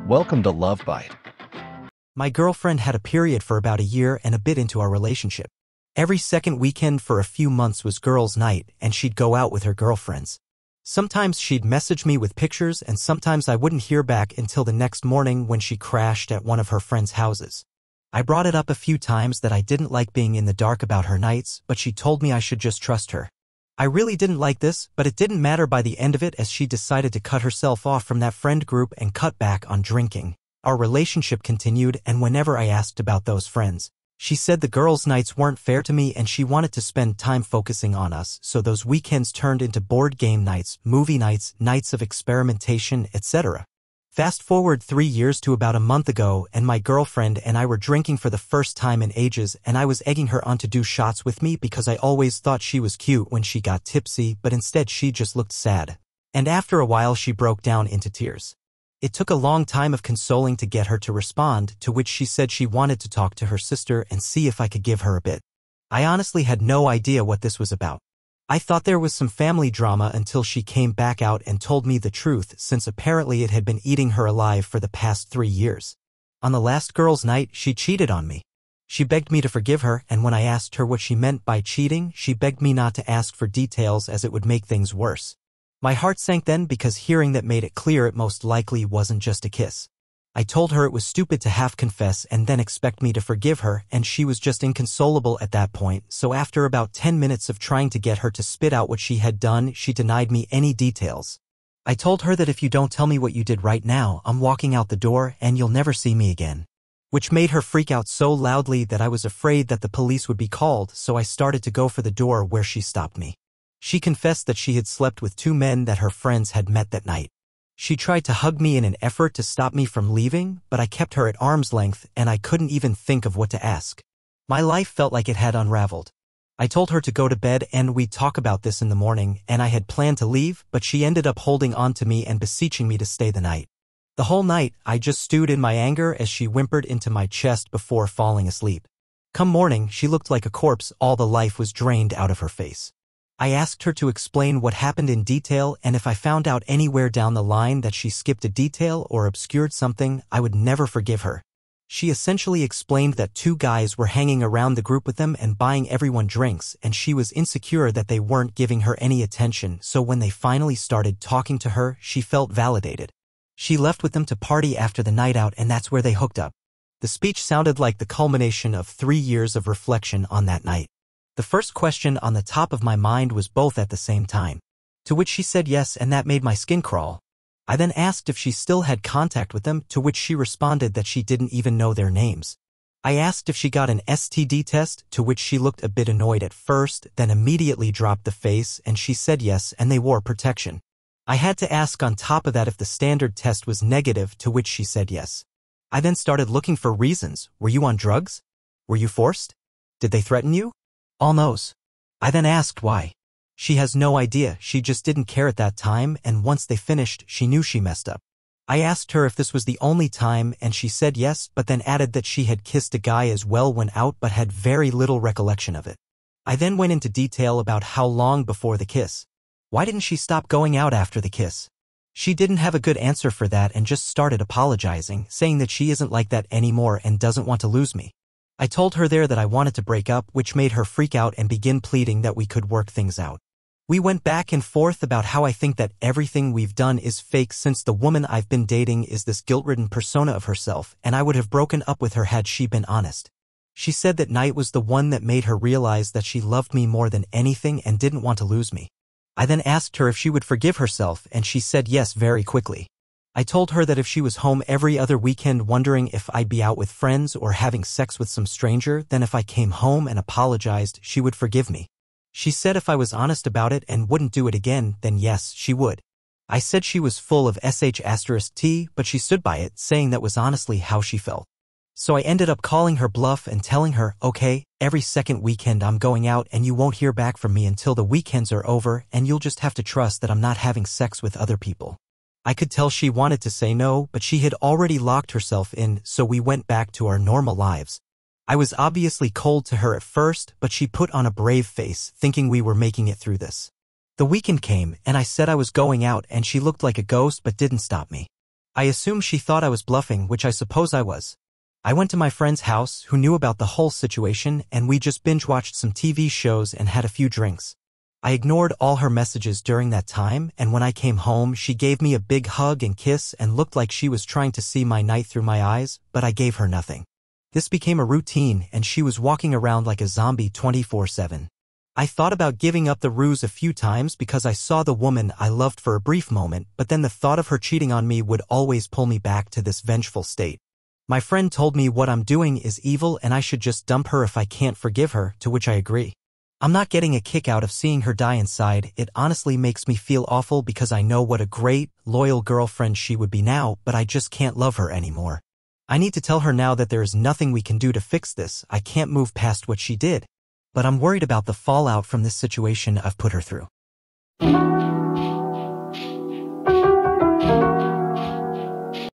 Welcome to Love Bite. My girlfriend had a period for about a year and a bit into our relationship. Every second weekend for a few months was girls' night, and she'd go out with her girlfriends. Sometimes she'd message me with pictures, and sometimes I wouldn't hear back until the next morning when she crashed at one of her friends' houses. I brought it up a few times that I didn't like being in the dark about her nights, but she told me I should just trust her. I really didn't like this, but it didn't matter by the end of it as she decided to cut herself off from that friend group and cut back on drinking. Our relationship continued, and whenever I asked about those friends, she said the girls' nights weren't fair to me and she wanted to spend time focusing on us, so those weekends turned into board game nights, movie nights, nights of experimentation, etc. Fast forward 3 years to about a month ago, and my girlfriend and I were drinking for the first time in ages, and I was egging her on to do shots with me because I always thought she was cute when she got tipsy, but instead she just looked sad. And after a while she broke down into tears. It took a long time of consoling to get her to respond, to which she said she wanted to talk to her sister and see if I could give her a bit. I honestly had no idea what this was about. I thought there was some family drama until she came back out and told me the truth, since apparently it had been eating her alive for the past 3 years. On the last girls' night, she cheated on me. She begged me to forgive her, and when I asked her what she meant by cheating, she begged me not to ask for details as it would make things worse. My heart sank then because hearing that made it clear it most likely wasn't just a kiss. I told her it was stupid to half confess and then expect me to forgive her, and she was just inconsolable at that point, so after about 10 minutes of trying to get her to spit out what she had done, she denied me any details. I told her that if you don't tell me what you did right now, I'm walking out the door and you'll never see me again. Which made her freak out so loudly that I was afraid that the police would be called, so I started to go for the door where she stopped me. She confessed that she had slept with 2 men that her friends had met that night. She tried to hug me in an effort to stop me from leaving, but I kept her at arm's length and I couldn't even think of what to ask. My life felt like it had unraveled. I told her to go to bed and we'd talk about this in the morning, and I had planned to leave, but she ended up holding on to me and beseeching me to stay the night. The whole night, I just stewed in my anger as she whimpered into my chest before falling asleep. Come morning, she looked like a corpse, all the life was drained out of her face. I asked her to explain what happened in detail, and if I found out anywhere down the line that she skipped a detail or obscured something, I would never forgive her. She essentially explained that 2 guys were hanging around the group with them and buying everyone drinks, and she was insecure that they weren't giving her any attention, so when they finally started talking to her, she felt validated. She left with them to party after the night out, and that's where they hooked up. The speech sounded like the culmination of 3 years of reflection on that night. The first question on the top of my mind was both at the same time. To which she said yes, and that made my skin crawl. I then asked if she still had contact with them, to which she responded that she didn't even know their names. I asked if she got an STD test, to which she looked a bit annoyed at first, then immediately dropped the face, and she said yes, and they wore protection. I had to ask on top of that if the standard test was negative, to which she said yes. I then started looking for reasons. Were you on drugs? Were you forced? Did they threaten you? All no's. I then asked why. She has no idea, she just didn't care at that time, and once they finished, she knew she messed up. I asked her if this was the only time, and she said yes, but then added that she had kissed a guy as well when out but had very little recollection of it. I then went into detail about how long before the kiss. Why didn't she stop going out after the kiss? She didn't have a good answer for that and just started apologizing, saying that she isn't like that anymore and doesn't want to lose me. I told her there that I wanted to break up, which made her freak out and begin pleading that we could work things out. We went back and forth about how I think that everything we've done is fake, since the woman I've been dating is this guilt-ridden persona of herself, and I would have broken up with her had she been honest. She said that night was the one that made her realize that she loved me more than anything and didn't want to lose me. I then asked her if she would forgive herself, and she said yes very quickly. I told her that if she was home every other weekend wondering if I'd be out with friends or having sex with some stranger, then if I came home and apologized, she would forgive me. She said if I was honest about it and wouldn't do it again, then yes, she would. I said she was full of sh*t, but she stood by it, saying that was honestly how she felt. So I ended up calling her bluff and telling her, okay, every second weekend I'm going out and you won't hear back from me until the weekends are over, and you'll just have to trust that I'm not having sex with other people. I could tell she wanted to say no, but she had already locked herself in, so we went back to our normal lives. I was obviously cold to her at first, but she put on a brave face, thinking we were making it through this. The weekend came, and I said I was going out, and she looked like a ghost but didn't stop me. I assumed she thought I was bluffing, which I suppose I was. I went to my friend's house, who knew about the whole situation, and we just binge-watched some TV shows and had a few drinks. I ignored all her messages during that time, and when I came home, she gave me a big hug and kiss and looked like she was trying to see my night through my eyes, but I gave her nothing. This became a routine, and she was walking around like a zombie 24/7. I thought about giving up the ruse a few times because I saw the woman I loved for a brief moment, but then the thought of her cheating on me would always pull me back to this vengeful state. My friend told me what I'm doing is evil and I should just dump her if I can't forgive her, to which I agree. I'm not getting a kick out of seeing her die inside. It honestly makes me feel awful because I know what a great, loyal girlfriend she would be now, but I just can't love her anymore. I need to tell her now that there is nothing we can do to fix this. I can't move past what she did. But I'm worried about the fallout from this situation I've put her through.